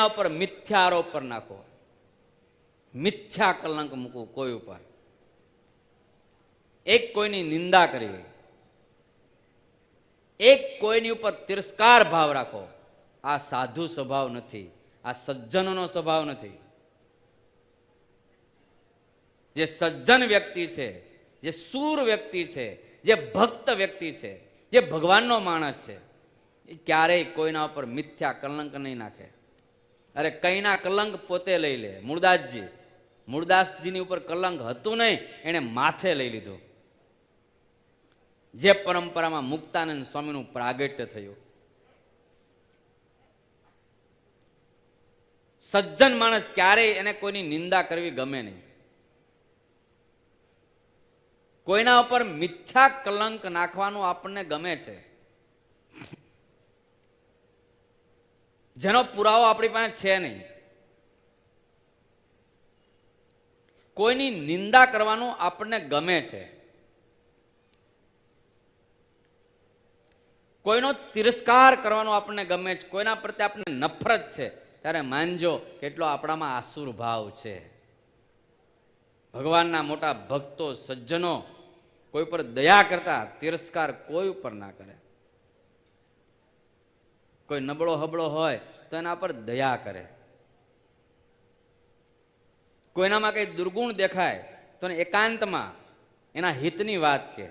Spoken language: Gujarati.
કોઈના ઉપર મિથ્યા આરોપ પર નાખો, મિથ્યા કલંક મૂકવું કોઈ ઉપર, એક કોઈની નિંદા કરવી, એક કોઈની ઉપર તિરસ્કાર ભાવ રાખો, આ સાધુ સ્વભાવ નથી, આ સજ્જનનો સ્વભાવ નથી. જે સજ્જન વ્યક્તિ છે, જે શૂર વ્યક્તિ છે, જે ભક્ત વ્યક્તિ છે, જે ભગવાનનો માણસ છે, એ ક્યારેય કોઈના ઉપર મિથ્યા કલંક નહીં નાખે. અરે કઈના કલંક પોતે લઈ લે. મૂળદાસજીની ઉપર કલંક હતું નહીં, એને માથે લઈ લીધું. જે પરંપરામાં મુક્તાનંદ સ્વામીનું પ્રાગટ્ય થયું. સજ્જન માણસ ક્યારેય એને કોઈની નિંદા કરવી ગમે નહીં. કોઈના ઉપર મિથ્યા કલંક નાખવાનું આપણને ગમે છે, જેનો પુરાવો આપણી પાસે છે નહીં. કોઈની નિંદા કરવાનું આપણને ગમે છે, કોઈનો તિરસ્કાર કરવાનો આપણને ગમે છે, કોઈના પ્રત્યે આપણને નફરત છે. ત્યારે માનજો કેટલો આપણામાં આસુર ભાવ છે. ભગવાનના મોટા ભક્તો સજ્જનો કોઈ પર દયા કરતા તિરસ્કાર કોઈ ઉપર ના કરે. કોઈ નબળો હબળો હોય તો એના પર દયા કરે. કોઈનામાં કઈ દુર્ગુણ દેખાય તો એકાંતમાં એના હિતની વાત કે.